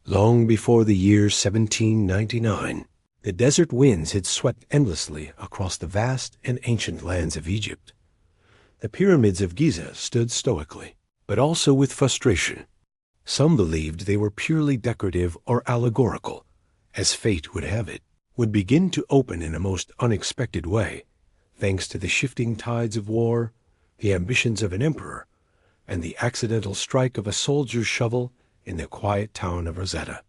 Long before the year 1799, the desert winds had swept endlessly across the vast and ancient lands of Egypt. The pyramids of Giza stood stoically, but also with frustration. Some believed they were purely decorative or allegorical, as fate would have it, would begin to open in a most unexpected way, thanks to the shifting tides of war, the ambitions of an emperor, and the accidental strike of a soldier's shovel in the quiet town of Rosetta.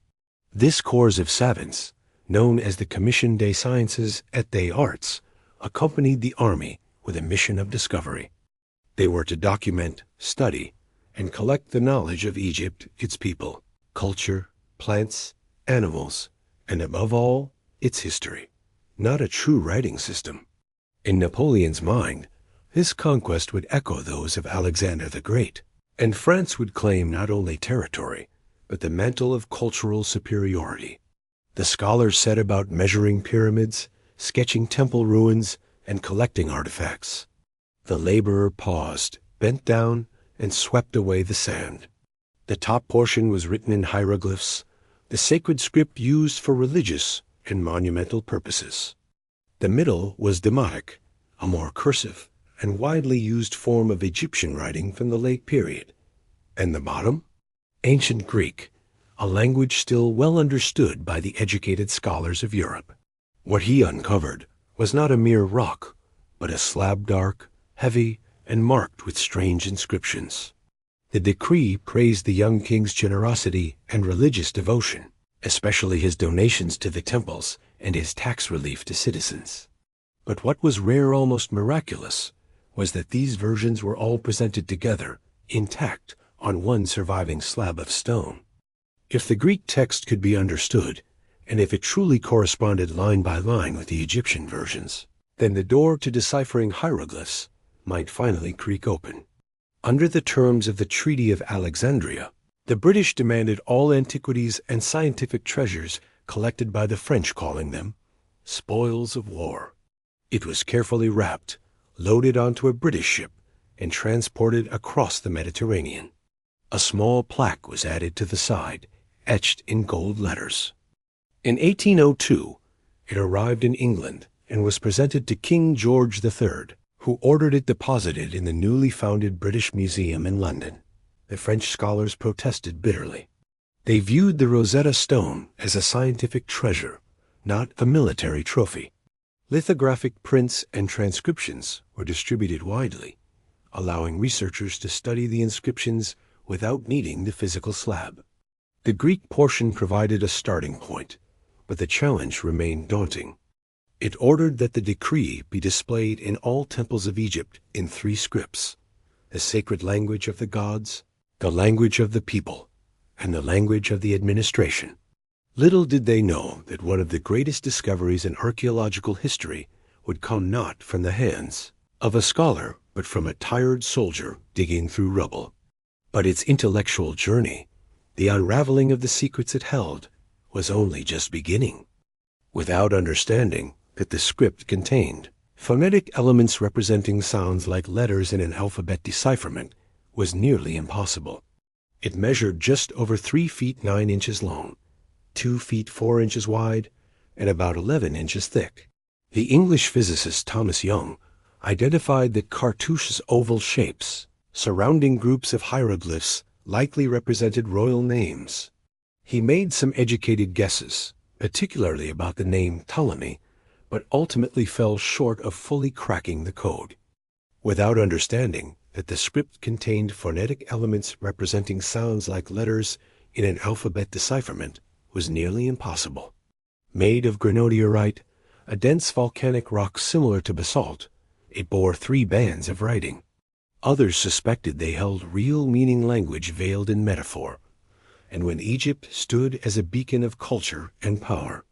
This corps of savants, known as the Commission des Sciences et des Arts, accompanied the army with a mission of discovery. They were to document, study, and collect the knowledge of Egypt, its people, culture, plants, animals, and above all, its history. Not a true writing system. In Napoleon's mind, this conquest would echo those of Alexander the Great, and France would claim not only territory, but the mantle of cultural superiority. The scholars set about measuring pyramids, sketching temple ruins, and collecting artifacts. The laborer paused, bent down, and swept away the sand. The top portion was written in hieroglyphs, the sacred script used for religious and monumental purposes. The middle was Demotic, a more cursive and widely used form of Egyptian writing from the late period. And the bottom? Ancient Greek, a language still well understood by the educated scholars of Europe. What he uncovered was not a mere rock, but a slab dark, heavy, and marked with strange inscriptions. The decree praised the young king's generosity and religious devotion, especially his donations to the temples and his tax relief to citizens. But what was rare, almost miraculous, was that these versions were all presented together, intact, on one surviving slab of stone. If the Greek text could be understood, and if it truly corresponded line by line with the Egyptian versions, then the door to deciphering hieroglyphs might finally creak open. Under the terms of the Treaty of Alexandria, the British demanded all antiquities and scientific treasures collected by the French, calling them spoils of war. It was carefully wrapped, loaded onto a British ship, and transported across the Mediterranean. A small plaque was added to the side, etched in gold letters. In 1802, it arrived in England and was presented to King George III, who ordered it deposited in the newly founded British Museum in London. The French scholars protested bitterly. They viewed the Rosetta Stone as a scientific treasure, not a military trophy. Lithographic prints and transcriptions were distributed widely, allowing researchers to study the inscriptions without needing the physical slab. The Greek portion provided a starting point, but the challenge remained daunting. It ordered that the decree be displayed in all temples of Egypt in 3 scripts: the sacred language of the gods, the language of the people, and the language of the administration. Little did they know that one of the greatest discoveries in archaeological history would come not from the hands of a scholar, but from a tired soldier digging through rubble. But its intellectual journey, the unraveling of the secrets it held, was only just beginning. Without understanding that the script contained phonetic elements representing sounds like letters in an alphabet decipherment was nearly impossible. It measured just over 3 feet 9 inches long, 2 feet 4 inches wide, and about 11 inches thick. The English physicist Thomas Young identified that cartouche's oval shapes surrounding groups of hieroglyphs likely represented royal names. He made some educated guesses, particularly about the name Ptolemy, but ultimately fell short of fully cracking the code. Without understanding that the script contained phonetic elements representing sounds like letters in an alphabet decipherment was nearly impossible. Made of granodiorite, a dense volcanic rock similar to basalt, it bore 3 bands of writing. Others suspected they held real meaning language veiled in metaphor, and when Egypt stood as a beacon of culture and power,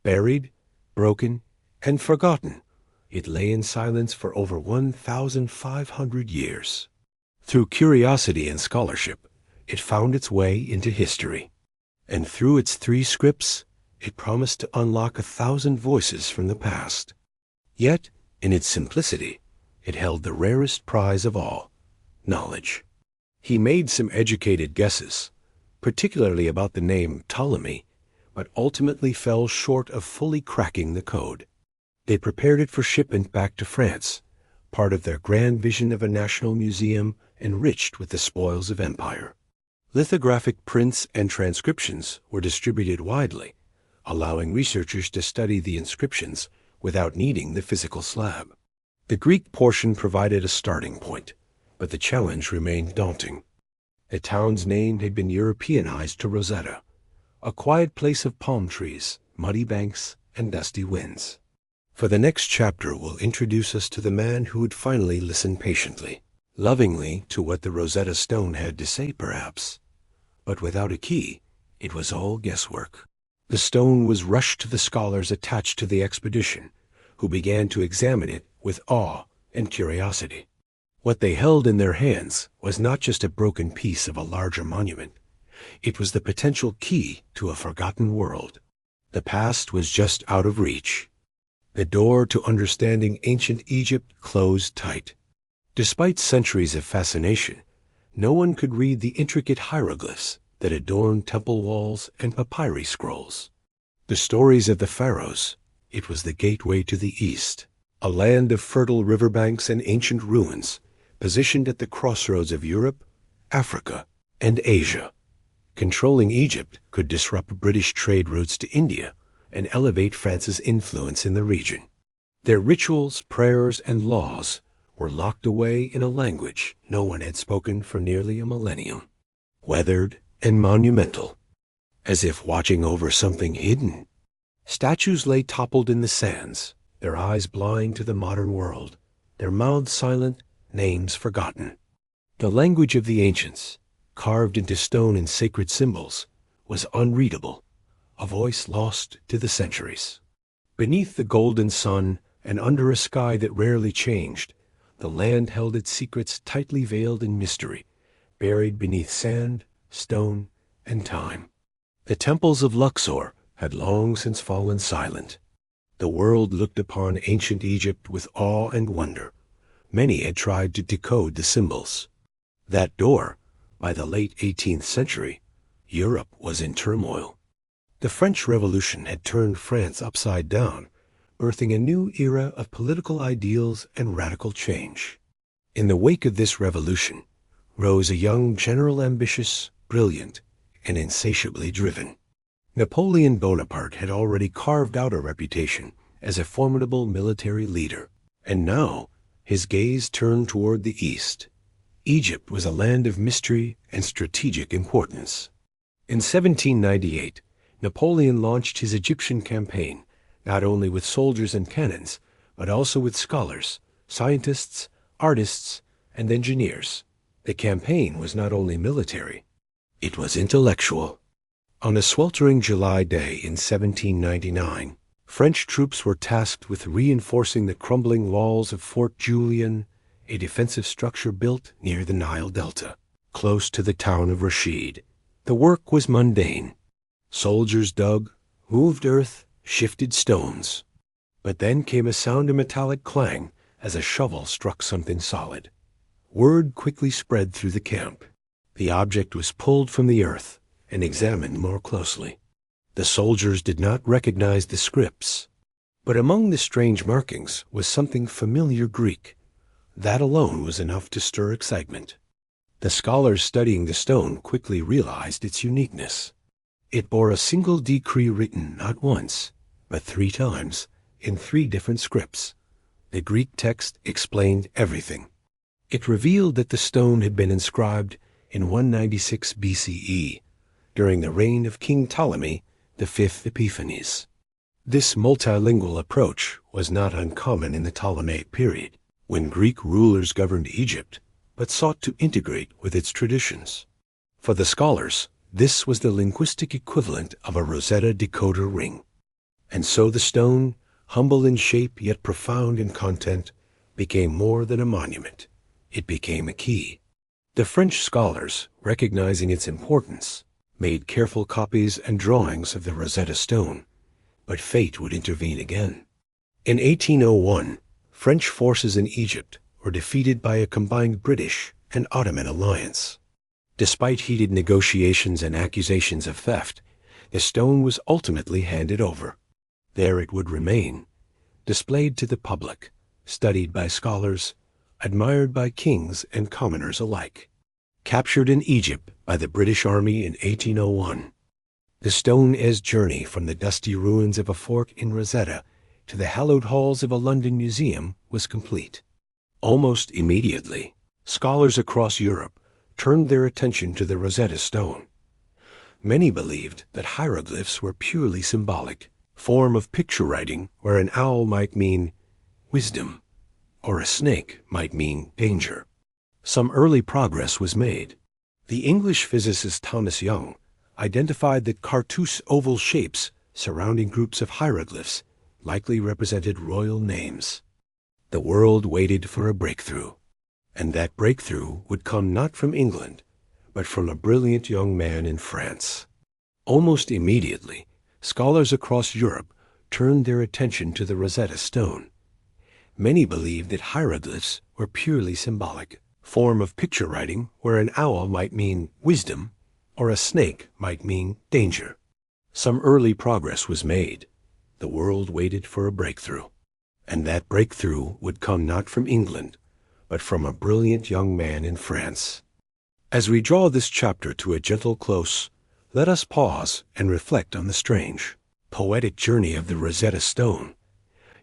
buried, broken, and forgotten, it lay in silence for over 1,500 years. Through curiosity and scholarship, it found its way into history, and through its 3 scripts, it promised to unlock 1,000 voices from the past. Yet, in its simplicity, it held the rarest prize of all, knowledge. He made some educated guesses, particularly about the name Ptolemy, but ultimately fell short of fully cracking the code. They prepared it for shipment back to France, part of their grand vision of a national museum enriched with the spoils of empire. Lithographic prints and transcriptions were distributed widely, allowing researchers to study the inscriptions without needing the physical slab. The Greek portion provided a starting point, but the challenge remained daunting. The town's name had been Europeanized to Rosetta, a quiet place of palm trees, muddy banks, and dusty winds. For the next chapter will introduce us to the man who would finally listen patiently, lovingly to what the Rosetta Stone had to say perhaps. But without a key, it was all guesswork. The stone was rushed to the scholars attached to the expedition, who began to examine it with awe and curiosity. What they held in their hands was not just a broken piece of a larger monument. It was the potential key to a forgotten world. The past was just out of reach. The door to understanding ancient Egypt closed tight. Despite centuries of fascination, no one could read the intricate hieroglyphs that adorned temple walls and papyri scrolls. The stories of the pharaohs, it was the gateway to the East, a land of fertile riverbanks and ancient ruins, positioned at the crossroads of Europe, Africa, and Asia. Controlling Egypt could disrupt British trade routes to India and elevate France's influence in the region. Their rituals, prayers, and laws were locked away in a language no one had spoken for nearly a millennium, weathered and monumental, as if watching over something hidden. Statues lay toppled in the sands, their eyes blind to the modern world, their mouths silent, names forgotten. The language of the ancients, carved into stone in sacred symbols, was unreadable, a voice lost to the centuries. Beneath the golden sun and under a sky that rarely changed, the land held its secrets tightly veiled in mystery, buried beneath sand, stone, and time. The temples of Luxor had long since fallen silent. The world looked upon ancient Egypt with awe and wonder. Many had tried to decode the symbols. That door, by the late 18th century, Europe was in turmoil. The French Revolution had turned France upside down, birthing a new era of political ideals and radical change. In the wake of this revolution rose a young general, ambitious, brilliant, and insatiably driven. Napoleon Bonaparte had already carved out a reputation as a formidable military leader, and now his gaze turned toward the east. Egypt was a land of mystery and strategic importance. In 1798, Napoleon launched his Egyptian campaign, not only with soldiers and cannons, but also with scholars, scientists, artists, and engineers. The campaign was not only military, it was intellectual. On a sweltering July day in 1799, French troops were tasked with reinforcing the crumbling walls of Fort Julien, a defensive structure built near the Nile Delta, close to the town of Rashid. The work was mundane. Soldiers dug, moved earth, shifted stones. But then came a sound of metallic clang as a shovel struck something solid. Word quickly spread through the camp. The object was pulled from the earth and examined more closely. The soldiers did not recognize the scripts, but among the strange markings was something familiar Greek. That alone was enough to stir excitement. The scholars studying the stone quickly realized its uniqueness. It bore a single decree written not once, but 3 times, in 3 different scripts. The Greek text explained everything. It revealed that the stone had been inscribed in 196 BCE, during the reign of King Ptolemy, the 5th Epiphanes. This multilingual approach was not uncommon in the Ptolemaic period, when Greek rulers governed Egypt, but sought to integrate with its traditions. For the scholars, this was the linguistic equivalent of a Rosetta decoder ring. And so the stone, humble in shape yet profound in content, became more than a monument. It became a key. The French scholars, recognizing its importance, made careful copies and drawings of the Rosetta Stone, but fate would intervene again. In 1801, French forces in Egypt were defeated by a combined British and Ottoman alliance. Despite heated negotiations and accusations of theft, the stone was ultimately handed over. There it would remain, displayed to the public, studied by scholars, admired by kings and commoners alike. Captured in Egypt by the British Army in 1801, the stone-as journey from the dusty ruins of a fort in Rosetta to the hallowed halls of a London museum was complete. Almost immediately, scholars across Europe turned their attention to the Rosetta Stone. Many believed that hieroglyphs were purely symbolic, form of picture writing where an owl might mean wisdom, or a snake might mean danger. Some early progress was made. The English physicist Thomas Young identified that cartouche oval shapes surrounding groups of hieroglyphs likely represented royal names. The world waited for a breakthrough, and that breakthrough would come not from England, but from a brilliant young man in France. Almost immediately, scholars across Europe turned their attention to the Rosetta Stone. Many believed that hieroglyphs were purely symbolic, form of picture writing where an owl might mean wisdom or a snake might mean danger. Some early progress was made. The world waited for a breakthrough, and that breakthrough would come not from England, but from a brilliant young man in France. As we draw this chapter to a gentle close, let us pause and reflect on the strange, poetic journey of the Rosetta Stone.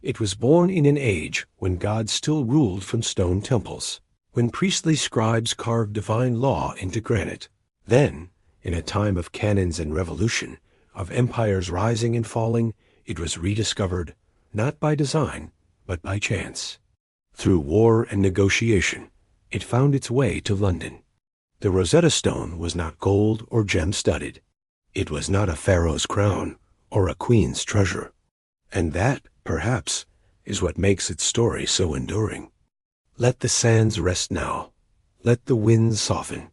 It was born in an age when God still ruled from stone temples, when priestly scribes carved divine law into granite. Then, in a time of cannons and revolution, of empires rising and falling, it was rediscovered, not by design, but by chance. Through war and negotiation, it found its way to London. The Rosetta Stone was not gold or gem-studded. It was not a pharaoh's crown or a queen's treasure. And that, perhaps, is what makes its story so enduring. Let the sands rest now. Let the winds soften.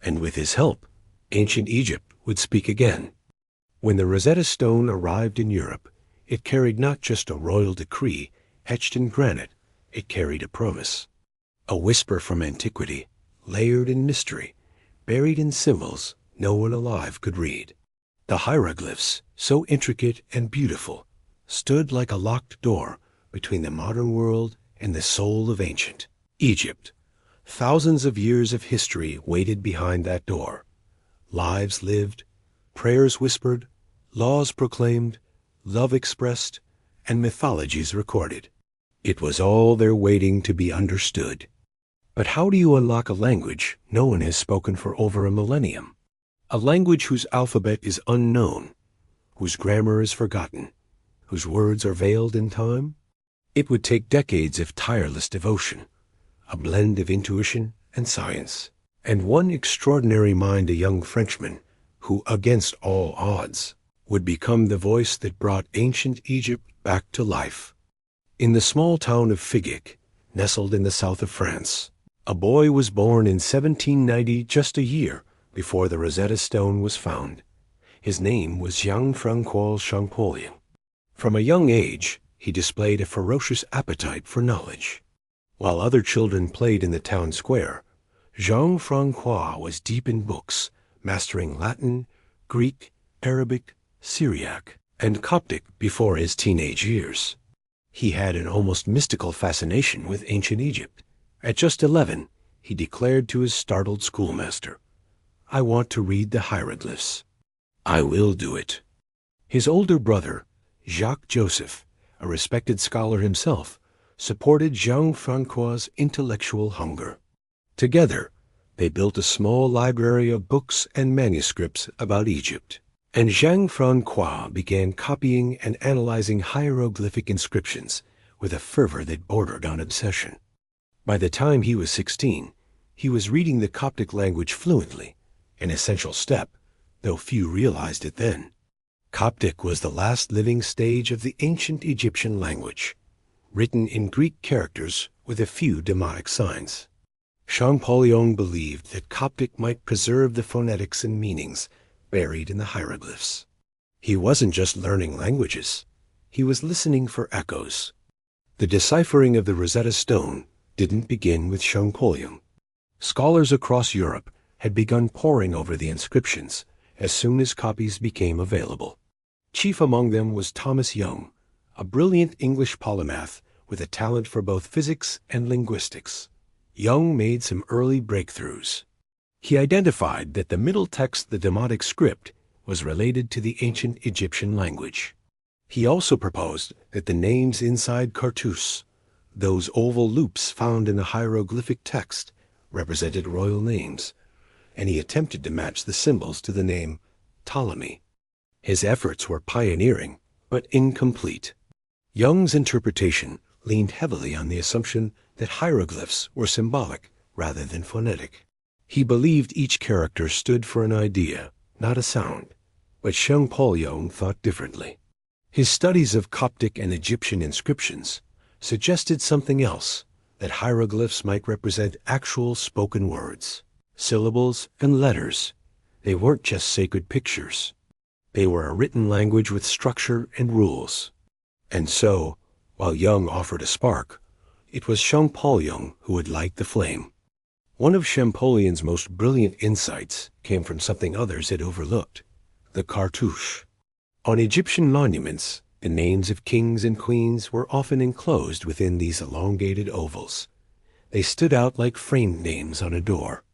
And with his help, ancient Egypt would speak again. When the Rosetta Stone arrived in Europe, it carried not just a royal decree etched in granite, it carried a promise. A whisper from antiquity, layered in mystery, buried in symbols no one alive could read. The hieroglyphs, so intricate and beautiful, stood like a locked door between the modern world and the soul of ancient Egypt. Thousands of years of history waited behind that door. Lives lived, prayers whispered, laws proclaimed, love expressed, and mythologies recorded. It was all there waiting to be understood. But how do you unlock a language no one has spoken for over a millennium? A language whose alphabet is unknown, whose grammar is forgotten, whose words are veiled in time? It would take decades of tireless devotion, a blend of intuition and science, and one extraordinary mind, a young Frenchman, who, against all odds, would become the voice that brought ancient Egypt back to life. In the small town of Figeac, nestled in the south of France, a boy was born in 1790, just a year before the Rosetta Stone was found. His name was Jean-Francois Champollion. From a young age, he displayed a ferocious appetite for knowledge. While other children played in the town square, Jean-Francois was deep in books, mastering Latin, Greek, Arabic, Syriac, and Coptic before his teenage years. He had an almost mystical fascination with ancient Egypt. At just 11, he declared to his startled schoolmaster, "I want to read the hieroglyphs." "I will do it." His older brother, Jacques Joseph, a respected scholar himself, supported Jean-Francois' intellectual hunger. Together, they built a small library of books and manuscripts about Egypt, and Jean-Francois began copying and analyzing hieroglyphic inscriptions with a fervor that bordered on obsession. By the time he was 16, he was reading the Coptic language fluently, an essential step, though few realized it then. Coptic was the last living stage of the ancient Egyptian language, written in Greek characters with a few demonic signs. Champollion believed that Coptic might preserve the phonetics and meanings buried in the hieroglyphs. He wasn't just learning languages, he was listening for echoes. The deciphering of the Rosetta Stone didn't begin with Champollion. Scholars across Europe had begun poring over the inscriptions as soon as copies became available. Chief among them was Thomas Young, a brilliant English polymath with a talent for both physics and linguistics. Young made some early breakthroughs. He identified that the middle text, the Demotic script, was related to the ancient Egyptian language. He also proposed that the names inside cartouches, those oval loops found in the hieroglyphic text, represented royal names, and he attempted to match the symbols to the name Ptolemy. His efforts were pioneering, but incomplete. Young's interpretation leaned heavily on the assumption that hieroglyphs were symbolic rather than phonetic. He believed each character stood for an idea, not a sound, but Champollion thought differently. His studies of Coptic and Egyptian inscriptions suggested something else, that hieroglyphs might represent actual spoken words, syllables and letters. They weren't just sacred pictures. They were a written language with structure and rules. And so, while Young offered a spark, it was Champollion who would light the flame. One of Champollion's most brilliant insights came from something others had overlooked: the cartouche. On Egyptian monuments, the names of kings and queens were often enclosed within these elongated ovals. They stood out like framed names on a door.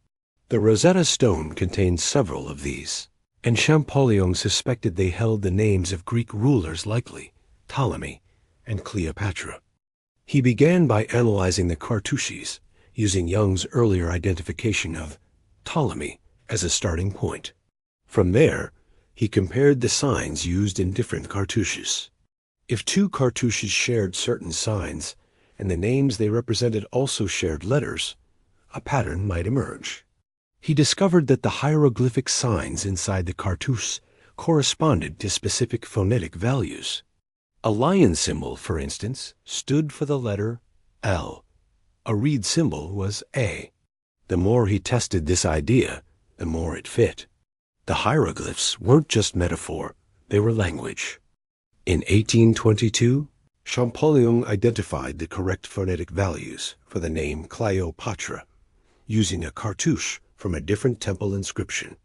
The Rosetta Stone contained several of these, and Champollion suspected they held the names of Greek rulers, likely Ptolemy and Cleopatra. He began by analyzing the cartouches, using Young's earlier identification of Ptolemy as a starting point. From there, he compared the signs used in different cartouches. If two cartouches shared certain signs, and the names they represented also shared letters, a pattern might emerge. He discovered that the hieroglyphic signs inside the cartouche corresponded to specific phonetic values. A lion symbol, for instance, stood for the letter L. A reed symbol was A. The more he tested this idea, the more it fit. The hieroglyphs weren't just metaphor, they were language. In 1822, Champollion identified the correct phonetic values for the name Cleopatra, using a cartouche from a different temple inscription.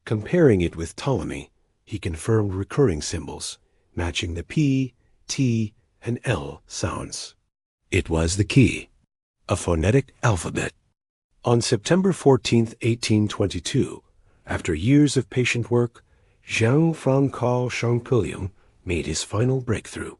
Comparing it with Ptolemy, he confirmed recurring symbols, matching the P, T, and L sounds. It was the key, a phonetic alphabet. On September 14, 1822, after years of patient work, Jean-Francois Champollion made his final breakthrough.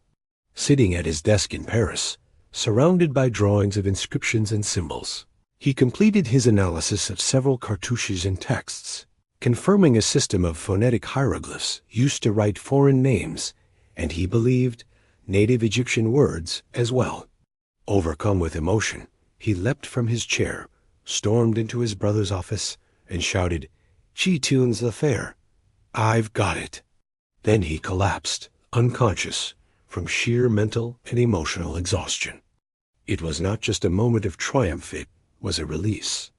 Sitting at his desk in Paris, surrounded by drawings of inscriptions and symbols, he completed his analysis of several cartouches and texts, confirming a system of phonetic hieroglyphs used to write foreign names, and he believed native Egyptian words as well. Overcome with emotion, he leapt from his chair, stormed into his brother's office, and shouted, "Chi-tune's affair. I've got it." Then he collapsed, unconscious, from sheer mental and emotional exhaustion. It was not just a moment of triumph, it was a release.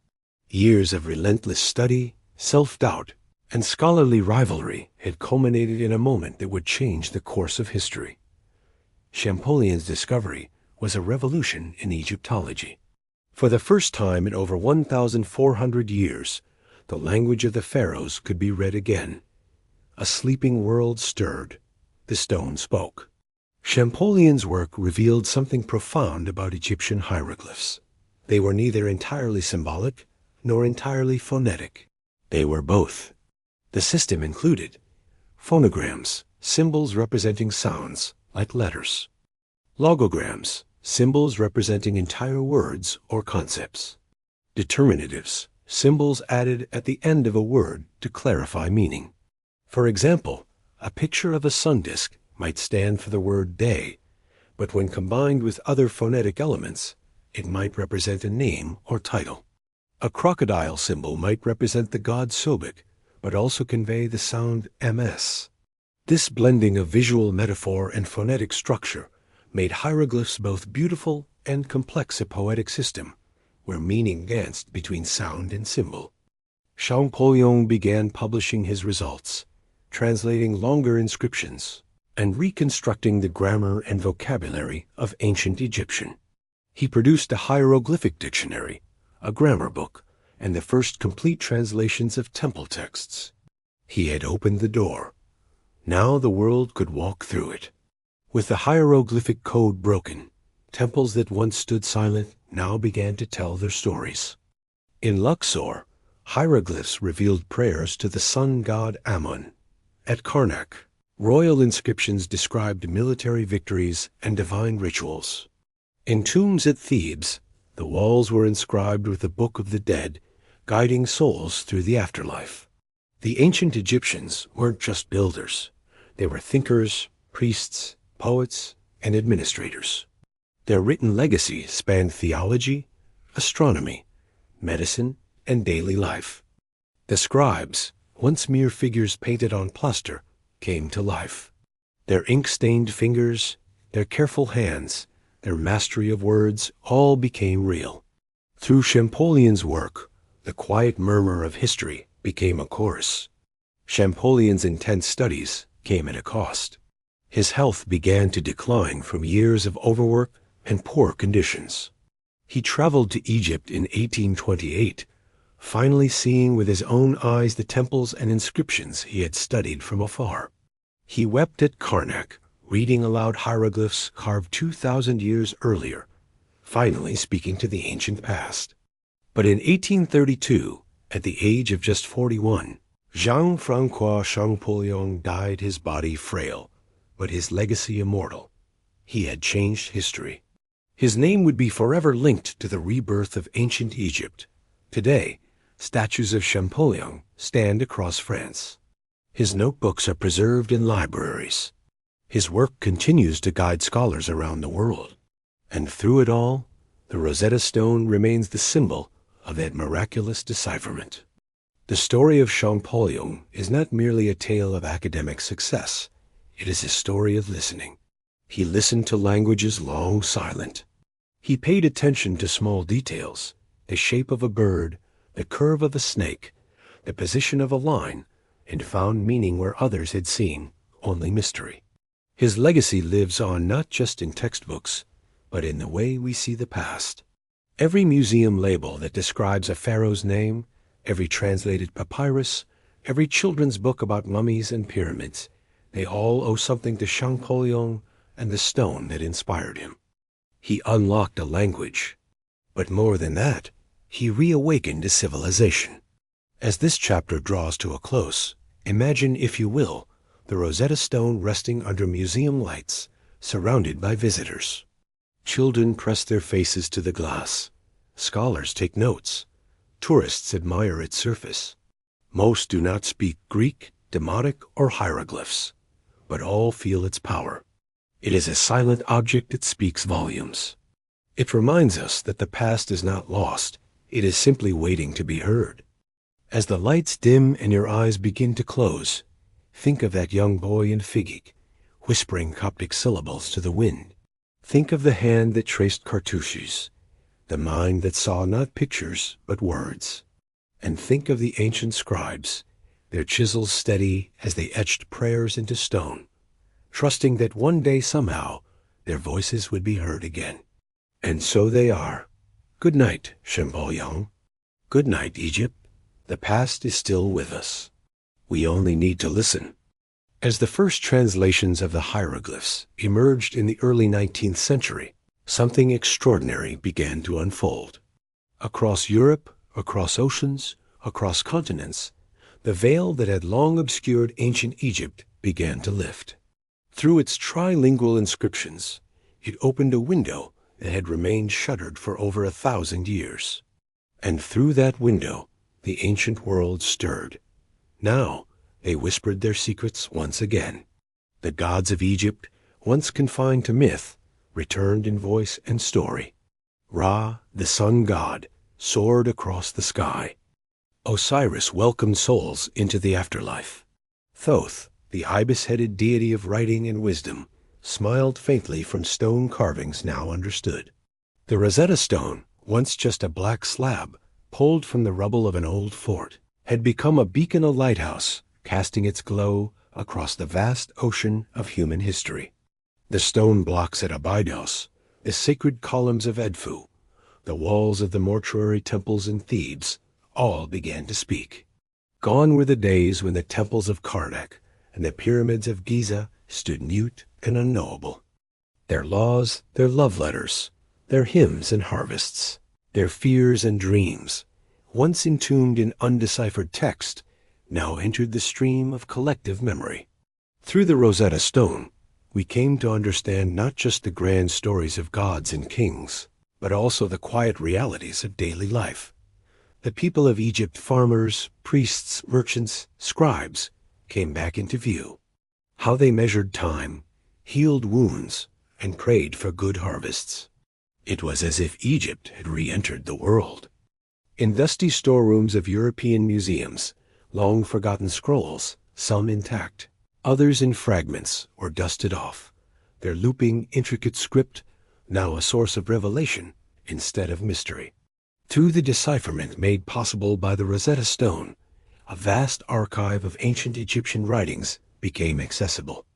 Years of relentless study, self-doubt, and scholarly rivalry had culminated in a moment that would change the course of history. Champollion's discovery was a revolution in Egyptology. For the first time in over 1,400 years, the language of the pharaohs could be read again. A sleeping world stirred. The stone spoke. Champollion's work revealed something profound about Egyptian hieroglyphs. They were neither entirely symbolic nor entirely phonetic. They were both. The system included phonograms, symbols representing sounds, like letters; logograms, symbols representing entire words or concepts; determinatives, symbols added at the end of a word to clarify meaning. For example, a picture of a sun disk might stand for the word day, but when combined with other phonetic elements, it might represent a name or title. A crocodile symbol might represent the god Sobek, but also convey the sound ms. This blending of visual metaphor and phonetic structure made hieroglyphs both beautiful and complex, a poetic system where meaning danced between sound and symbol. Champollion began publishing his results, translating longer inscriptions, and reconstructing the grammar and vocabulary of ancient Egyptian. He produced a hieroglyphic dictionary, a grammar book, and the first complete translations of temple texts. He had opened the door. Now the world could walk through it. With the hieroglyphic code broken, temples that once stood silent now began to tell their stories. In Luxor, hieroglyphs revealed prayers to the sun god Amun. At Karnak, royal inscriptions described military victories and divine rituals. In tombs at Thebes, the walls were inscribed with the Book of the Dead, guiding souls through the afterlife. The ancient Egyptians weren't just builders. They were thinkers, priests, poets, and administrators. Their written legacy spanned theology, astronomy, medicine, and daily life. The scribes, once mere figures painted on plaster, came to life. Their ink-stained fingers, their careful hands, their mastery of words all became real. Through Champollion's work, the quiet murmur of history became a chorus. Champollion's intense studies came at a cost. His health began to decline from years of overwork and poor conditions. He traveled to Egypt in 1828, finally seeing with his own eyes the temples and inscriptions he had studied from afar. He wept at Karnak, reading aloud hieroglyphs carved 2,000 years earlier, finally speaking to the ancient past. But in 1832, at the age of just 41, Jean-François Champollion died, his body frail, but his legacy immortal. He had changed history. His name would be forever linked to the rebirth of ancient Egypt. Today, statues of Champollion stand across France. His notebooks are preserved in libraries. His work continues to guide scholars around the world. And through it all, the Rosetta Stone remains the symbol of that miraculous decipherment. The story of Champollion is not merely a tale of academic success. It is a story of listening. He listened to languages long silent. He paid attention to small details, the shape of a bird, the curve of a snake, the position of a line, and found meaning where others had seen only mystery. His legacy lives on not just in textbooks, but in the way we see the past. Every museum label that describes a pharaoh's name, every translated papyrus, every children's book about mummies and pyramids, they all owe something to Champollion and the stone that inspired him. He unlocked a language, but more than that, he reawakened a civilization. As this chapter draws to a close, imagine, if you will, the Rosetta Stone resting under museum lights, surrounded by visitors. Children press their faces to the glass. Scholars take notes. Tourists admire its surface. Most do not speak Greek, Demotic, or hieroglyphs, but all feel its power. It is a silent object that speaks volumes. It reminds us that the past is not lost. It is simply waiting to be heard. As the lights dim and your eyes begin to close, think of that young boy in Figik, whispering Coptic syllables to the wind. Think of the hand that traced cartouches, the mind that saw not pictures but words. And think of the ancient scribes, their chisels steady as they etched prayers into stone, trusting that one day somehow their voices would be heard again. And so they are. Good night, Champollion. Good night, Egypt. The past is still with us. We only need to listen. As the first translations of the hieroglyphs emerged in the early 19th century, something extraordinary began to unfold. Across Europe, across oceans, across continents, the veil that had long obscured ancient Egypt began to lift. Through its trilingual inscriptions, it opened a window that had remained shuttered for over 1,000 years. And through that window, the ancient world stirred. Now, they whispered their secrets once again. The gods of Egypt, once confined to myth, returned in voice and story. Ra, the sun god, soared across the sky. Osiris welcomed souls into the afterlife. Thoth, the ibis-headed deity of writing and wisdom, smiled faintly from stone carvings now understood. The Rosetta Stone, once just a black slab, pulled from the rubble of an old fort, had become a beacon, a lighthouse, casting its glow across the vast ocean of human history. The stone blocks at Abydos, the sacred columns of Edfu, the walls of the mortuary temples in Thebes, all began to speak. Gone were the days when the temples of Karnak and the pyramids of Giza stood mute and unknowable. Their laws, their love letters, their hymns and harvests, their fears and dreams, once entombed in undeciphered text, now entered the stream of collective memory. Through the Rosetta Stone, we came to understand not just the grand stories of gods and kings, but also the quiet realities of daily life. The people of Egypt, farmers, priests, merchants, scribes, came back into view. How they measured time, healed wounds, and prayed for good harvests. It was as if Egypt had re-entered the world. In dusty storerooms of European museums, long-forgotten scrolls, some intact, others in fragments or dusted off, their looping, intricate script now a source of revelation instead of mystery. Through the decipherment made possible by the Rosetta Stone, a vast archive of ancient Egyptian writings became accessible.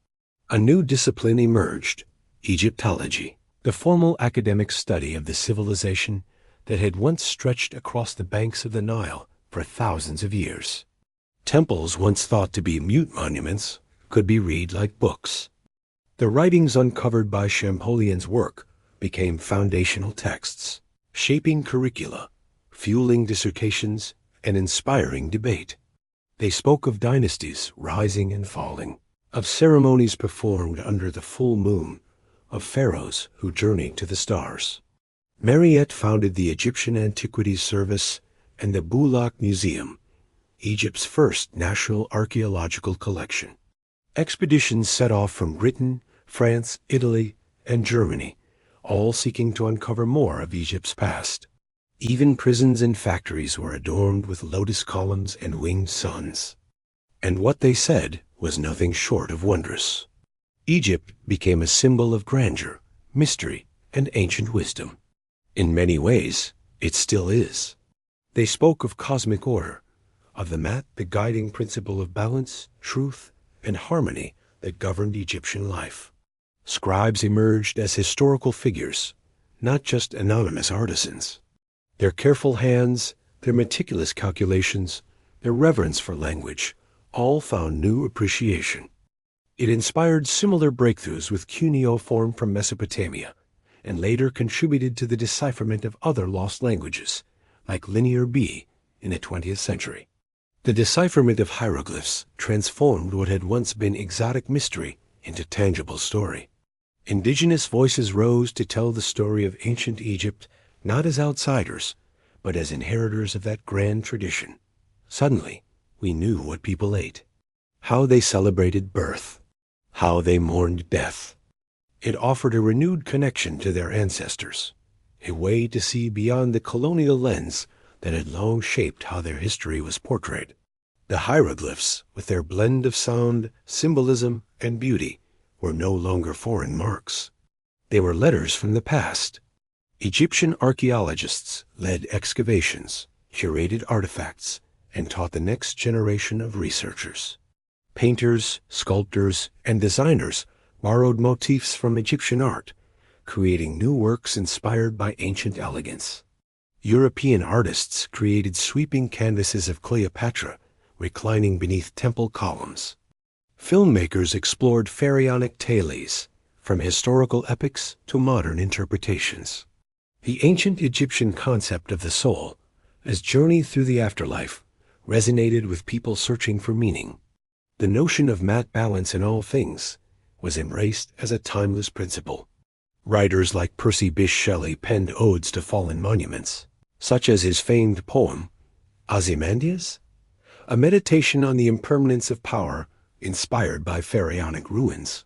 A new discipline emerged, Egyptology, the formal academic study of the civilization that had once stretched across the banks of the Nile for thousands of years. Temples once thought to be mute monuments could be read like books. The writings uncovered by Champollion's work became foundational texts, shaping curricula, fueling dissertations, and inspiring debate. They spoke of dynasties rising and falling, of ceremonies performed under the full moon, of pharaohs who journeyed to the stars. Mariette founded the Egyptian Antiquities Service and the Boulak Museum, Egypt's first national archaeological collection. Expeditions set off from Britain, France, Italy, and Germany, all seeking to uncover more of Egypt's past. Even prisons and factories were adorned with lotus columns and winged suns. And what they said was nothing short of wondrous. Egypt became a symbol of grandeur, mystery, and ancient wisdom. In many ways, it still is. They spoke of cosmic order, of the mat, the guiding principle of balance, truth, and harmony that governed Egyptian life. Scribes emerged as historical figures, not just anonymous artisans. Their careful hands, their meticulous calculations, their reverence for language, all found new appreciation. It inspired similar breakthroughs with cuneiform from Mesopotamia, and later contributed to the decipherment of other lost languages, like Linear B in the 20th century. The decipherment of hieroglyphs transformed what had once been exotic mystery into tangible story. Indigenous voices rose to tell the story of ancient Egypt not as outsiders, but as inheritors of that grand tradition. Suddenly, we knew what people ate, how they celebrated birth, how they mourned death. It offered a renewed connection to their ancestors, a way to see beyond the colonial lens that had long shaped how their history was portrayed. The hieroglyphs, with their blend of sound, symbolism, and beauty, were no longer foreign marks. They were letters from the past. Egyptian archaeologists led excavations, curated artifacts, and taught the next generation of researchers. Painters, sculptors, and designers borrowed motifs from Egyptian art, creating new works inspired by ancient elegance. European artists created sweeping canvases of Cleopatra reclining beneath temple columns. Filmmakers explored pharaonic tales, from historical epics to modern interpretations. The ancient Egyptian concept of the soul, as journey through the afterlife, resonated with people searching for meaning. The notion of mat balance in all things was embraced as a timeless principle. Writers like Percy Bysshe Shelley penned odes to fallen monuments, such as his famed poem, Ozymandias, a meditation on the impermanence of power inspired by pharaonic ruins.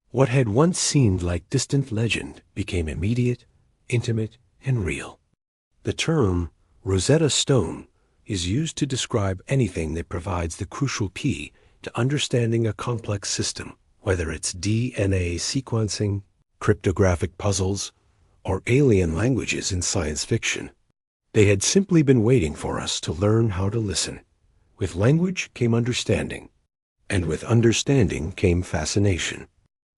What had once seemed like distant legend became immediate, intimate, and real. The term Rosetta Stone is used to describe anything that provides the crucial key to understanding a complex system, whether it's DNA sequencing, cryptographic puzzles, or alien languages in science fiction. They had simply been waiting for us to learn how to listen. With language came understanding, and with understanding came fascination.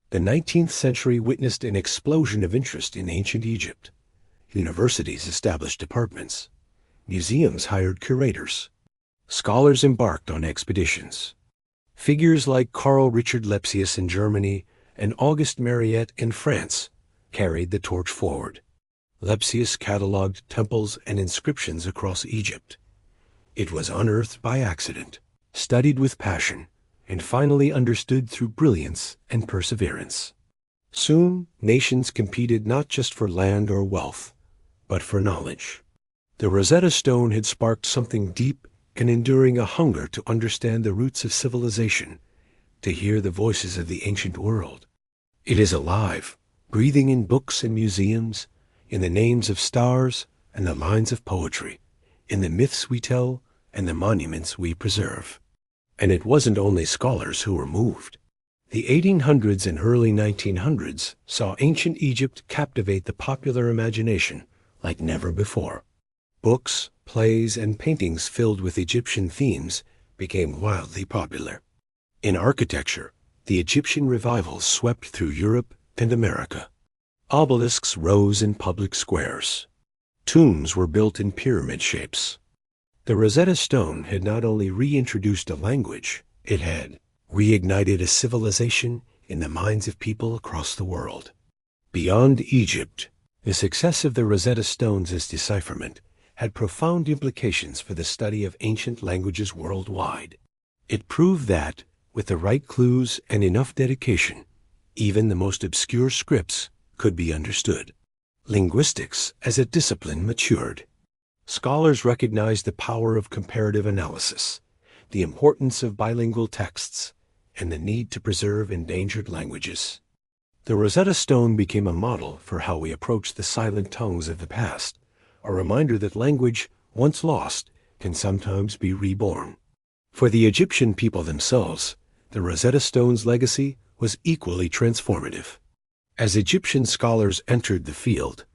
The 19th century witnessed an explosion of interest in ancient Egypt. Universities established departments. museums hired curators. Scholars embarked on expeditions. Figures like Carl Richard Lepsius in Germany and Auguste Mariette in France carried the torch forward. Lepsius catalogued temples and inscriptions across Egypt. It was unearthed by accident, studied with passion, and finally understood through brilliance and perseverance. Soon, nations competed not just for land or wealth, but for knowledge. The Rosetta Stone had sparked something deep and enduring, a hunger to understand the roots of civilization, to hear the voices of the ancient world. It is alive, breathing in books and museums, in the names of stars and the lines of poetry, in the myths we tell and the monuments we preserve. And it wasn't only scholars who were moved. The 1800s and early 1900s saw ancient Egypt captivate the popular imagination like never before. Books, plays, and paintings filled with Egyptian themes became wildly popular. In architecture, the Egyptian revival swept through Europe and America. Obelisks rose in public squares. Tombs were built in pyramid shapes. The Rosetta Stone had not only reintroduced a language, it had reignited a civilization in the minds of people across the world. Beyond Egypt, the success of the Rosetta Stone's decipherment had profound implications for the study of ancient languages worldwide. It proved that, with the right clues and enough dedication, even the most obscure scripts could be understood. Linguistics as a discipline matured. Scholars recognized the power of comparative analysis, the importance of bilingual texts, and the need to preserve endangered languages. The Rosetta Stone became a model for how we approach the silent tongues of the past, a reminder that language, once lost, can sometimes be reborn. For the Egyptian people themselves, the Rosetta Stone's legacy was equally transformative. As Egyptian scholars entered the field,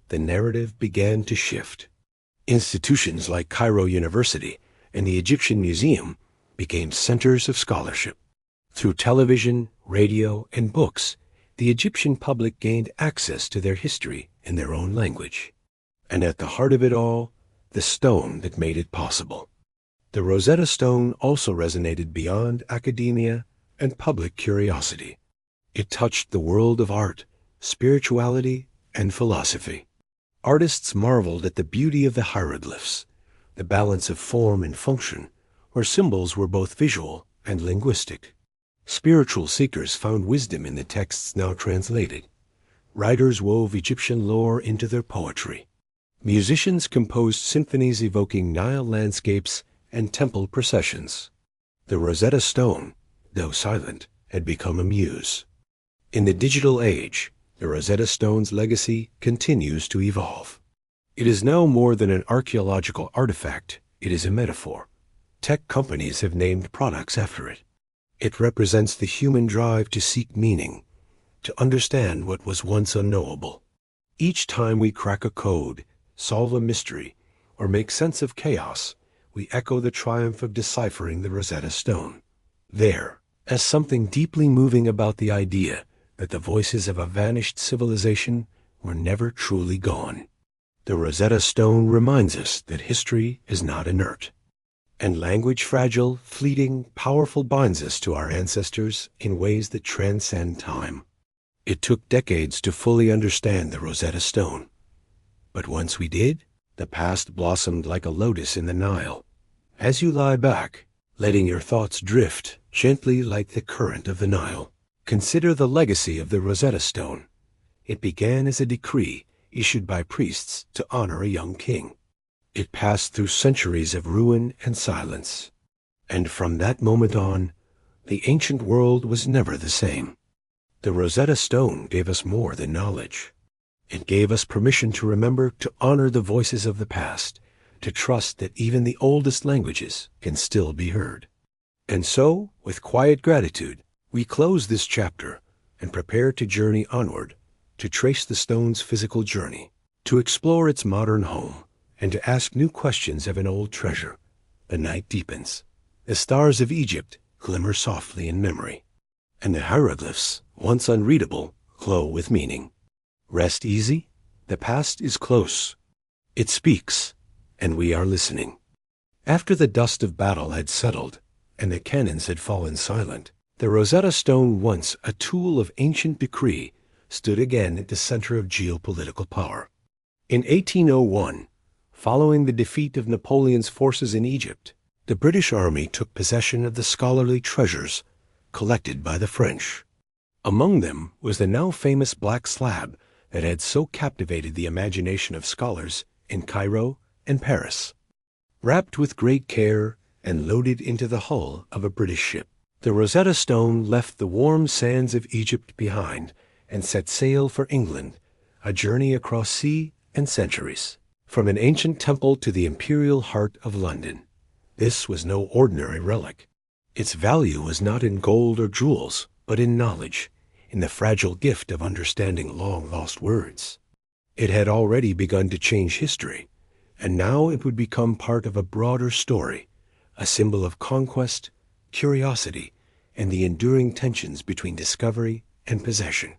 the narrative began to shift. Institutions like Cairo University and the Egyptian Museum became centers of scholarship. Through television, radio, and books, the Egyptian public gained access to their history in their own language. And at the heart of it all, the stone that made it possible. The Rosetta Stone also resonated beyond academia and public curiosity. It touched the world of art, spirituality, and philosophy. Artists marveled at the beauty of the hieroglyphs, the balance of form and function, where symbols were both visual and linguistic. Spiritual seekers found wisdom in the texts now translated. Writers wove Egyptian lore into their poetry. Musicians composed symphonies evoking Nile landscapes and temple processions. The Rosetta Stone, though silent, had become a muse. In the digital age, the Rosetta Stone's legacy continues to evolve. It is now more than an archaeological artifact, it is a metaphor. Tech companies have named products after it. It represents the human drive to seek meaning, to understand what was once unknowable. Each time we crack a code, solve a mystery, or make sense of chaos, we echo the triumph of deciphering the Rosetta Stone. There, as something deeply moving about the idea that the voices of a vanished civilization were never truly gone. The Rosetta Stone reminds us that history is not inert, and language fragile, fleeting, powerful binds us to our ancestors in ways that transcend time. It took decades to fully understand the Rosetta Stone. But once we did, the past blossomed like a lotus in the Nile. As you lie back, letting your thoughts drift gently like the current of the Nile, consider the legacy of the Rosetta Stone. It began as a decree issued by priests to honor a young king. It passed through centuries of ruin and silence. And from that moment on, the ancient world was never the same. The Rosetta Stone gave us more than knowledge. It gave us permission to remember, to honor the voices of the past, to trust that even the oldest languages can still be heard. And so, with quiet gratitude, we close this chapter and prepare to journey onward, to trace the stone's physical journey, to explore its modern home, and to ask new questions of an old treasure. The night deepens. The stars of Egypt glimmer softly in memory, and the hieroglyphs, once unreadable, glow with meaning. Rest easy. The past is close. It speaks, and we are listening. After the dust of battle had settled, and the cannons had fallen silent, the Rosetta Stone, once a tool of ancient decree, stood again at the center of geopolitical power. In 1801, following the defeat of Napoleon's forces in Egypt, the British Army took possession of the scholarly treasures collected by the French. Among them was the now famous black slab that had so captivated the imagination of scholars in Cairo and Paris. Wrapped with great care and loaded into the hull of a British ship, the Rosetta Stone left the warm sands of Egypt behind and set sail for England, a journey across sea and centuries. From an ancient temple to the imperial heart of London, this was no ordinary relic. Its value was not in gold or jewels, but in knowledge, in the fragile gift of understanding long-lost words. It had already begun to change history, and now it would become part of a broader story, a symbol of conquest, curiosity, and the enduring tensions between discovery and possession.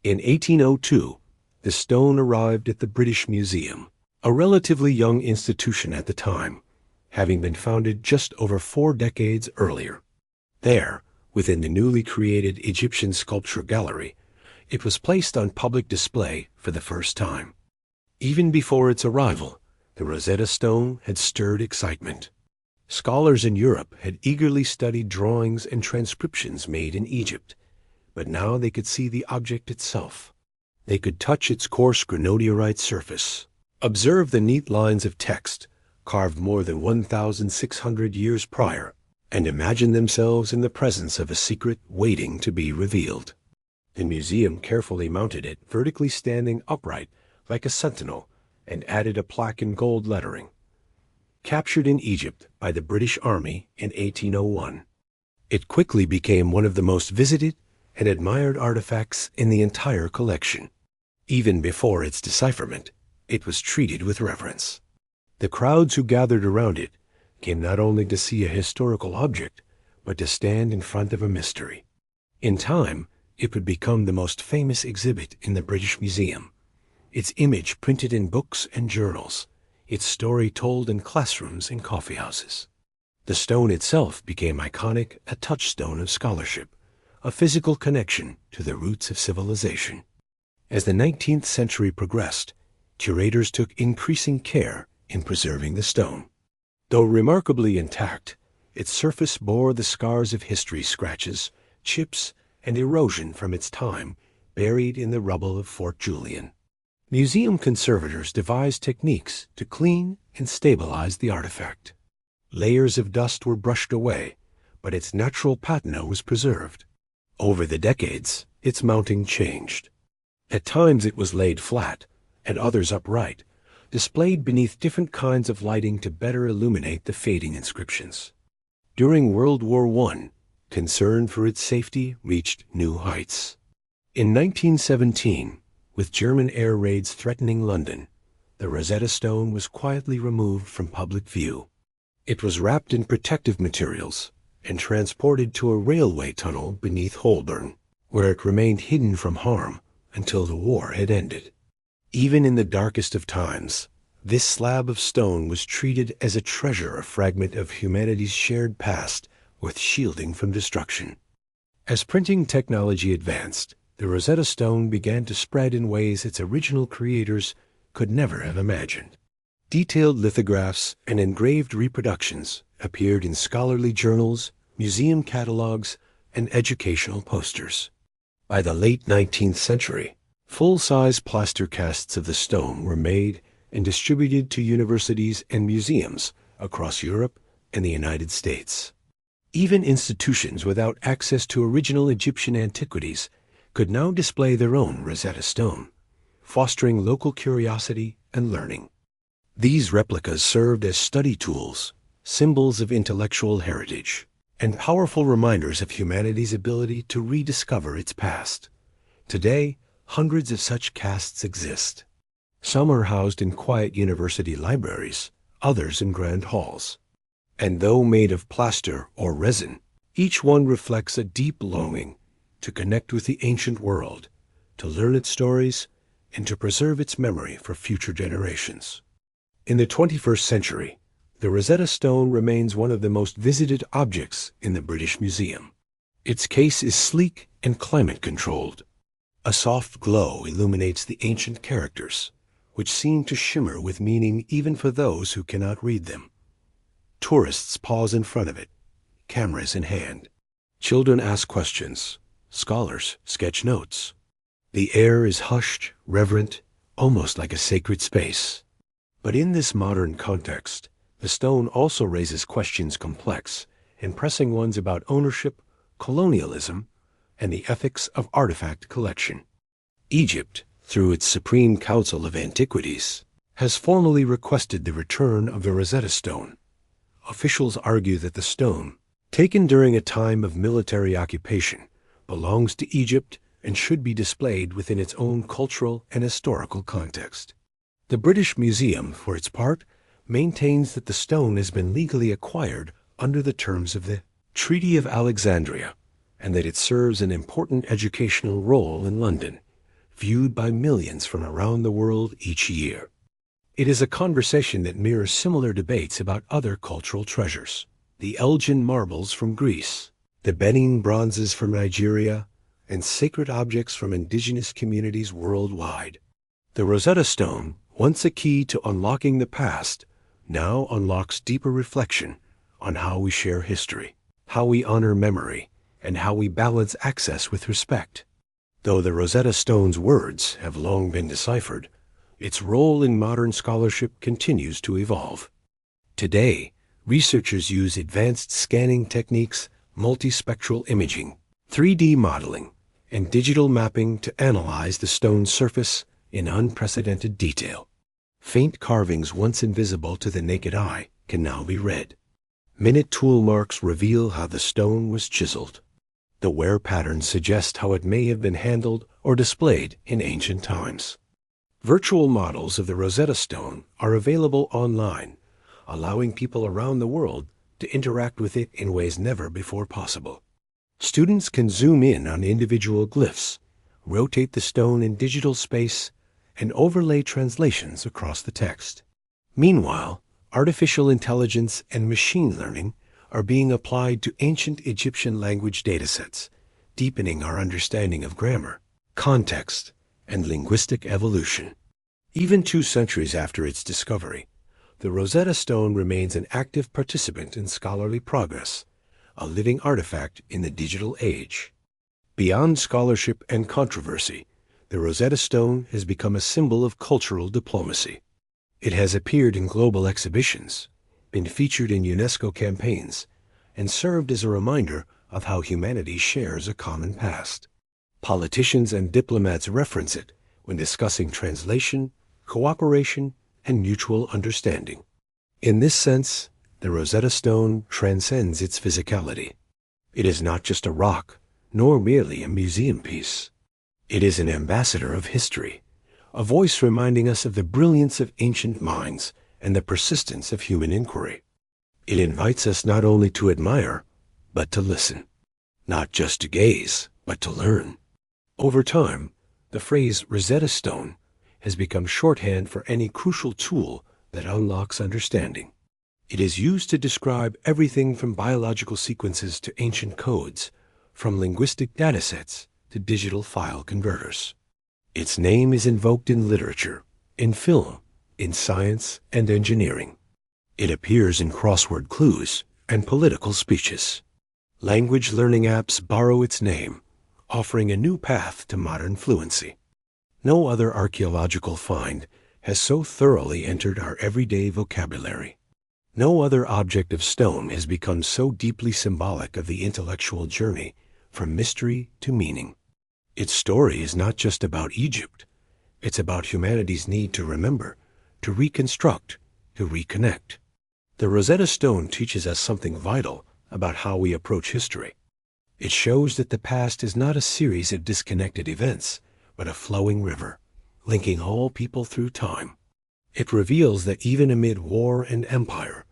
In 1802, the stone arrived at the British Museum, a relatively young institution at the time, having been founded just over 4 decades earlier. There, within the newly created Egyptian Sculpture Gallery, it was placed on public display for the first time. Even before its arrival, the Rosetta Stone had stirred excitement. Scholars in Europe had eagerly studied drawings and transcriptions made in Egypt, but now they could see the object itself. They could touch its coarse granodiorite surface, observe the neat lines of text carved more than 1,600 years prior, and imagine themselves in the presence of a secret waiting to be revealed. The museum carefully mounted it vertically standing upright like a sentinel and added a plaque in gold lettering. Captured in Egypt by the British Army in 1801, it quickly became one of the most visited and admired artifacts in the entire collection. Even before its decipherment, it was treated with reverence. The crowds who gathered around it came not only to see a historical object, but to stand in front of a mystery. In time, it would become the most famous exhibit in the British Museum, its image printed in books and journals, its story told in classrooms and coffeehouses. The stone itself became iconic, a touchstone of scholarship, a physical connection to the roots of civilization. As the 19th century progressed, curators took increasing care in preserving the stone. Though remarkably intact, its surface bore the scars of history, scratches, chips, and erosion from its time buried in the rubble of Fort Julian. Museum conservators devised techniques to clean and stabilize the artifact. Layers of dust were brushed away, but its natural patina was preserved. Over the decades, its mounting changed. At times it was laid flat, at others upright, displayed beneath different kinds of lighting to better illuminate the fading inscriptions. During World War I, concern for its safety reached new heights. In 1917, with German air raids threatening London, the Rosetta Stone was quietly removed from public view. It was wrapped in protective materials and transported to a railway tunnel beneath Holborn, where it remained hidden from harm until the war had ended. Even in the darkest of times, this slab of stone was treated as a treasure, a fragment of humanity's shared past worth shielding from destruction. As printing technology advanced, the Rosetta Stone began to spread in ways its original creators could never have imagined. Detailed lithographs and engraved reproductions appeared in scholarly journals, museum catalogs, and educational posters. By the late 19th century, full-size plaster casts of the stone were made and distributed to universities and museums across Europe and the United States. Even institutions without access to original Egyptian antiquities could now display their own Rosetta Stone, fostering local curiosity and learning. These replicas served as study tools, symbols of intellectual heritage, and powerful reminders of humanity's ability to rediscover its past. Today, hundreds of such casts exist. Some are housed in quiet university libraries, others in grand halls. And though made of plaster or resin, each one reflects a deep longing to connect with the ancient world, to learn its stories, and to preserve its memory for future generations. In the 21st century, the Rosetta Stone remains one of the most visited objects in the British Museum. Its case is sleek and climate-controlled. A soft glow illuminates the ancient characters, which seem to shimmer with meaning even for those who cannot read them. Tourists pause in front of it, cameras in hand. Children ask questions. Scholars sketch notes. The air is hushed, reverent, almost like a sacred space. But in this modern context, the stone also raises questions complex and pressing ones about ownership, colonialism, and the ethics of artifact collection. Egypt, through its Supreme Council of Antiquities, has formally requested the return of the Rosetta Stone. Officials argue that the stone, taken during a time of military occupation, belongs to Egypt and should be displayed within its own cultural and historical context. The British Museum, for its part, maintains that the stone has been legally acquired under the terms of the Treaty of Alexandria, and that it serves an important educational role in London, viewed by millions from around the world each year. It is a conversation that mirrors similar debates about other cultural treasures: the Elgin marbles from Greece, the Benin bronzes from Nigeria, and sacred objects from indigenous communities worldwide. The Rosetta Stone, once a key to unlocking the past, now unlocks deeper reflection on how we share history, how we honor memory, and how we balance access with respect. Though the Rosetta Stone's words have long been deciphered, its role in modern scholarship continues to evolve. Today, researchers use advanced scanning techniques, multispectral imaging, 3D modeling, and digital mapping to analyze the stone's surface in unprecedented detail. Faint carvings once invisible to the naked eye can now be read. Minute tool marks reveal how the stone was chiseled. The wear patterns suggest how it may have been handled or displayed in ancient times. Virtual models of the Rosetta Stone are available online, allowing people around the world to interact with it in ways never before possible. Students can zoom in on individual glyphs, rotate the stone in digital space, and overlay translations across the text. Meanwhile, artificial intelligence and machine learning are being applied to ancient Egyptian language datasets, deepening our understanding of grammar, context, and linguistic evolution. Even 2 centuries after its discovery, the Rosetta Stone remains an active participant in scholarly progress, a living artifact in the digital age. Beyond scholarship and controversy, the Rosetta Stone has become a symbol of cultural diplomacy. It has appeared in global exhibitions, been featured in UNESCO campaigns, and served as a reminder of how humanity shares a common past. Politicians and diplomats reference it when discussing translation, cooperation, and mutual understanding. In this sense, the Rosetta Stone transcends its physicality. It is not just a rock, nor merely a museum piece. It is an ambassador of history, a voice reminding us of the brilliance of ancient minds and the persistence of human inquiry. It invites us not only to admire, but to listen. Not just to gaze, but to learn. Over time, the phrase Rosetta Stone has become shorthand for any crucial tool that unlocks understanding. It is used to describe everything from biological sequences to ancient codes, from linguistic datasets to digital file converters. Its name is invoked in literature, in film, in science and engineering. It appears in crossword clues and political speeches. Language learning apps borrow its name, offering a new path to modern fluency. No other archaeological find has so thoroughly entered our everyday vocabulary. No other object of stone has become so deeply symbolic of the intellectual journey from mystery to meaning. Its story is not just about Egypt. It's about humanity's need to remember, to reconstruct, to reconnect. The Rosetta Stone teaches us something vital about how we approach history. It shows that the past is not a series of disconnected events, but a flowing river, linking all people through time. It reveals that even amid war and empire,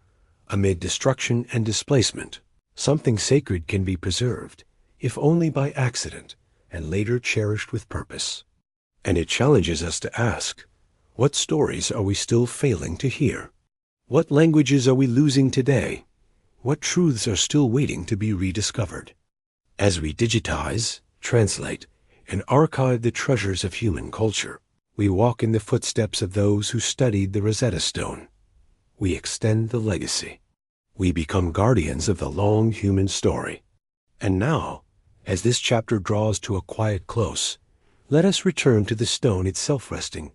amid destruction and displacement, something sacred can be preserved, if only by accident, and later cherished with purpose. And it challenges us to ask, What stories are we still failing to hear? What languages are we losing today? What truths are still waiting to be rediscovered? As we digitize, translate, and archive the treasures of human culture, we walk in the footsteps of those who studied the Rosetta Stone. We extend the legacy. We become guardians of the long human story. And now, as this chapter draws to a quiet close, let us return to the stone itself resting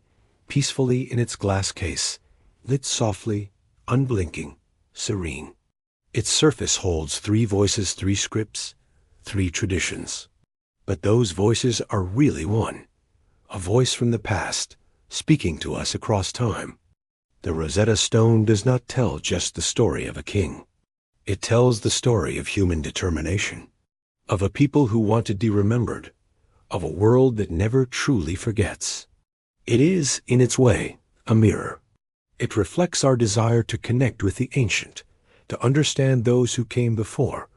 peacefully in its glass case, lit softly, unblinking, serene. Its surface holds 3 voices, 3 scripts, 3 traditions. But those voices are really one, a voice from the past, speaking to us across time. The Rosetta Stone does not tell just the story of a king. It tells the story of human determination, of a people who want to be remembered, of a world that never truly forgets. It is, in its way, a mirror. It reflects our desire to connect with the ancient, to understand those who came before,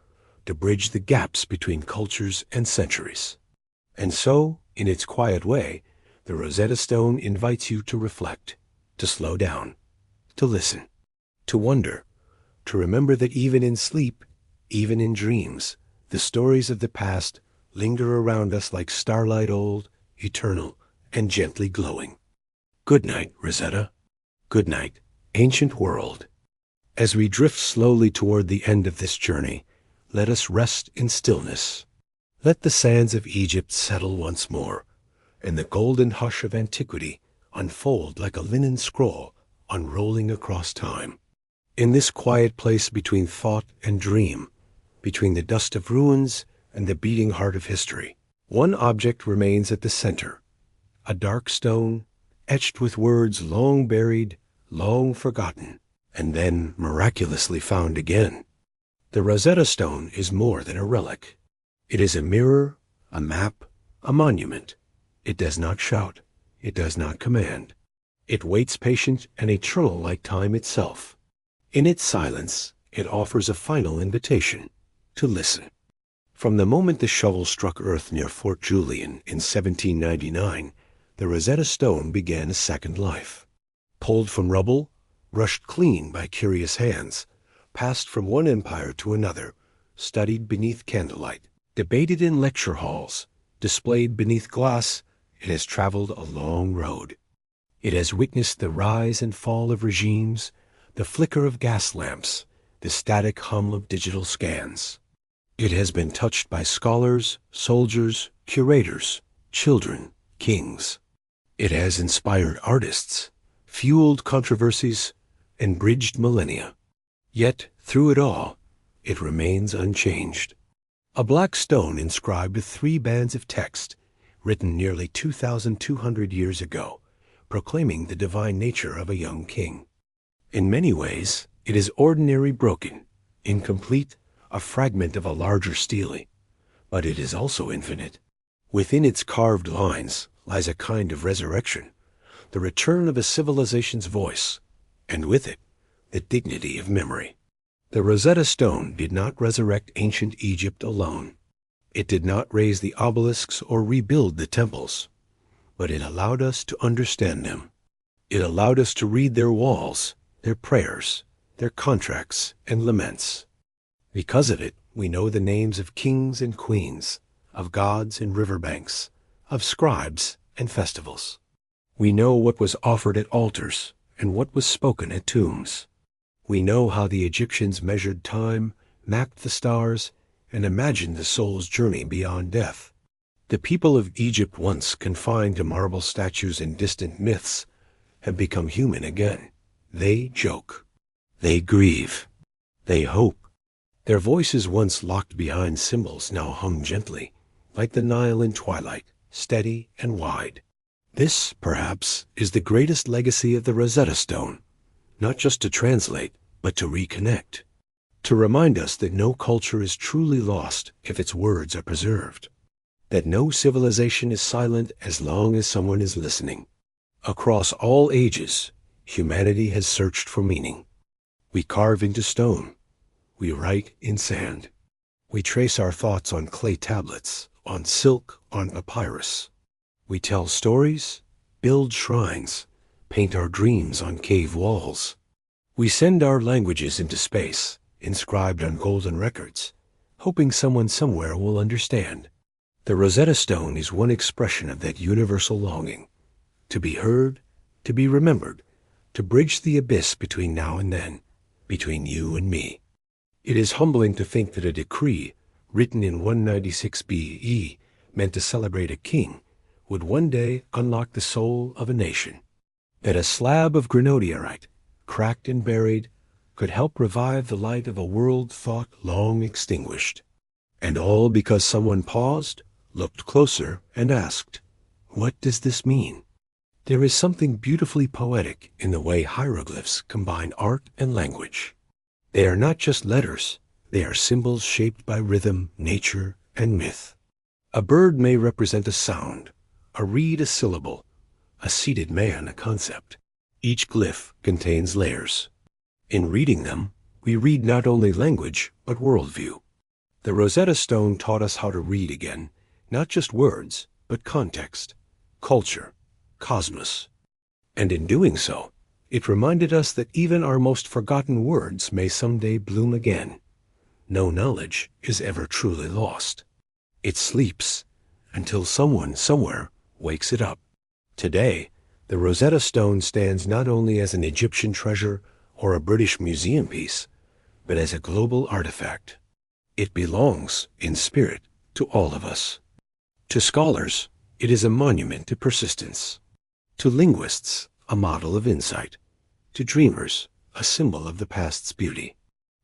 to bridge the gaps between cultures and centuries. And so, in its quiet way, the Rosetta Stone invites you to reflect, to slow down, to listen, to wonder, to remember that even in sleep, even in dreams, the stories of the past linger around us like starlight old, eternal, and gently glowing. Good night, Rosetta. Good night, ancient world. As we drift slowly toward the end of this journey, let us rest in stillness. Let the sands of Egypt settle once more, and the golden hush of antiquity unfold like a linen scroll unrolling across time. In this quiet place between thought and dream, between the dust of ruins and the beating heart of history, one object remains at the center, a dark stone etched with words long buried, long forgotten, and then miraculously found again. The Rosetta Stone is more than a relic. It is a mirror, a map, a monument. It does not shout. It does not command. It waits patient and eternal like time itself. In its silence, it offers a final invitation to listen. From the moment the shovel struck earth near Fort Julian in 1799, the Rosetta Stone began a second life. Pulled from rubble, rushed clean by curious hands, passed from one empire to another, studied beneath candlelight, debated in lecture halls, displayed beneath glass, it has traveled a long road. It has witnessed the rise and fall of regimes, the flicker of gas lamps, the static hum of digital scans. It has been touched by scholars, soldiers, curators, children, kings. It has inspired artists, fueled controversies, and bridged millennia. Yet, through it all, it remains unchanged. A black stone inscribed with 3 bands of text, written nearly 2,200 years ago, proclaiming the divine nature of a young king. In many ways, it is ordinary broken, incomplete, a fragment of a larger stele. But it is also infinite. Within its carved lines lies a kind of resurrection, the return of a civilization's voice, and with it, the dignity of memory. The Rosetta Stone did not resurrect ancient Egypt alone. It did not raise the obelisks or rebuild the temples, but it allowed us to understand them. It allowed us to read their walls, their prayers, their contracts and laments. Because of it, we know the names of kings and queens, of gods and riverbanks, of scribes and festivals. We know what was offered at altars and what was spoken at tombs. We know how the Egyptians measured time, mapped the stars, and imagined the soul's journey beyond death. The people of Egypt, once confined to marble statues and distant myths, have become human again. They joke. They grieve. They hope. Their voices, once locked behind symbols, now hum gently, like the Nile in twilight, steady and wide. This, perhaps, is the greatest legacy of the Rosetta Stone, not just to translate, but to reconnect, to remind us that no culture is truly lost if its words are preserved, that no civilization is silent as long as someone is listening. Across all ages, humanity has searched for meaning. We carve into stone. We write in sand. We trace our thoughts on clay tablets, on silk, on papyrus. We tell stories, build shrines, paint our dreams on cave walls. We send our languages into space, inscribed on golden records, hoping someone somewhere will understand. The Rosetta Stone is one expression of that universal longing, to be heard, to be remembered, to bridge the abyss between now and then, between you and me. It is humbling to think that a decree, written in 196 BE, meant to celebrate a king, would one day unlock the soul of a nation. That a slab of grenadierite, cracked and buried, could help revive the light of a world thought long extinguished. And all because someone paused, looked closer, and asked, "What does this mean?" There is something beautifully poetic in the way hieroglyphs combine art and language. They are not just letters, they are symbols shaped by rhythm, nature, and myth. A bird may represent a sound, a reed a syllable, a seated man a concept. Each glyph contains layers. In reading them, we read not only language, but worldview. The Rosetta Stone taught us how to read again, not just words, but context, culture, cosmos. And in doing so, it reminded us that even our most forgotten words may someday bloom again. No knowledge is ever truly lost. It sleeps until someone somewhere wakes it up. Today, the Rosetta Stone stands not only as an Egyptian treasure or a British museum piece, but as a global artifact. It belongs, in spirit, to all of us. To scholars, it is a monument to persistence. To linguists, a model of insight. To dreamers, a symbol of the past's beauty.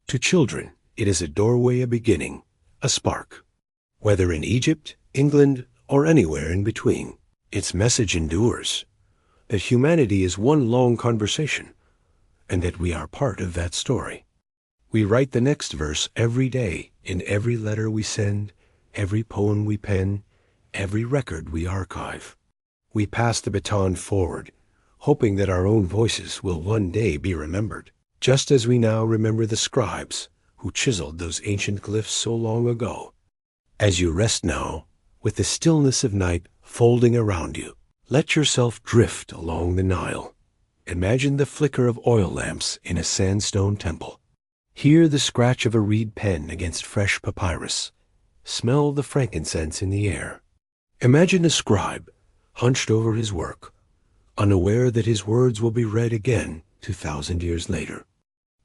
To children, it is a doorway, a beginning, a spark. Whether in Egypt, England, or anywhere in between, its message endures, that humanity is one long conversation, and that we are part of that story. We write the next verse every day in every letter we send, every poem we pen, every record we archive. We pass the baton forward, hoping that our own voices will one day be remembered, just as we now remember the scribes who chiseled those ancient glyphs so long ago. As you rest now, with the stillness of night folding around you, let yourself drift along the Nile. Imagine the flicker of oil lamps in a sandstone temple. Hear the scratch of a reed pen against fresh papyrus. Smell the frankincense in the air. Imagine a scribe, hunched over his work, unaware that his words will be read again 2,000 years later.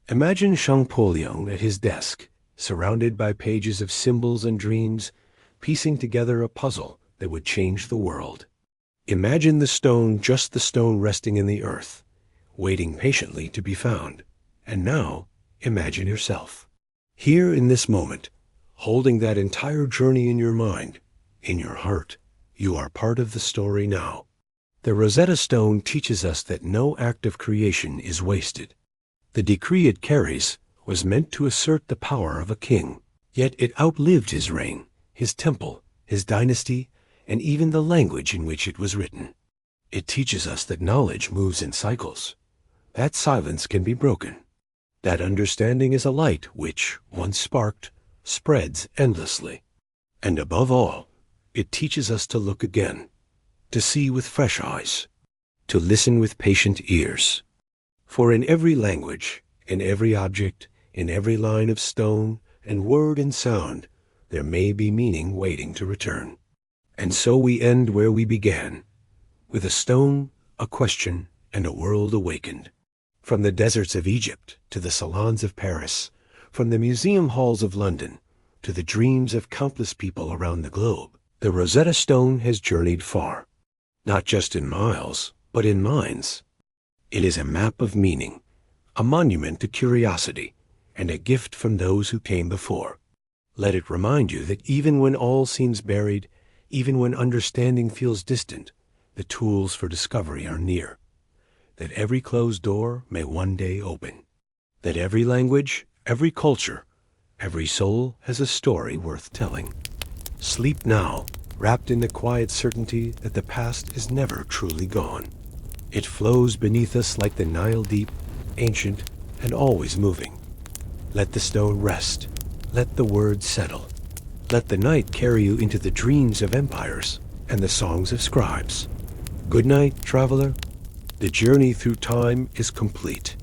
Imagine Champollion at his desk, surrounded by pages of symbols and dreams, piecing together a puzzle that would change the world. Imagine the stone, just the stone resting in the earth, waiting patiently to be found. And now, imagine yourself, here in this moment, holding that entire journey in your mind, in your heart. You are part of the story now. The Rosetta Stone teaches us that no act of creation is wasted. The decree it carries was meant to assert the power of a king, yet it outlived his reign, his temple, his dynasty, and even the language in which it was written. It teaches us that knowledge moves in cycles. That silence can be broken. That understanding is a light which, once sparked, spreads endlessly. And above all, it teaches us to look again, to see with fresh eyes, to listen with patient ears. For in every language, in every object, in every line of stone and word and sound, there may be meaning waiting to return. And so we end where we began, with a stone, a question, and a world awakened. From the deserts of Egypt to the salons of Paris, from the museum halls of London to the dreams of countless people around the globe, the Rosetta Stone has journeyed far, not just in miles, but in minds. It is a map of meaning, a monument to curiosity, and a gift from those who came before. Let it remind you that even when all seems buried, even when understanding feels distant, the tools for discovery are near. That every closed door may one day open. That every language, every culture, every soul has a story worth telling. Sleep now, wrapped in the quiet certainty that the past is never truly gone. It flows beneath us like the Nile deep, ancient and always moving. Let the stone rest. Let the words settle. Let the night carry you into the dreams of empires and the songs of scribes. Good night, traveler. The journey through time is complete.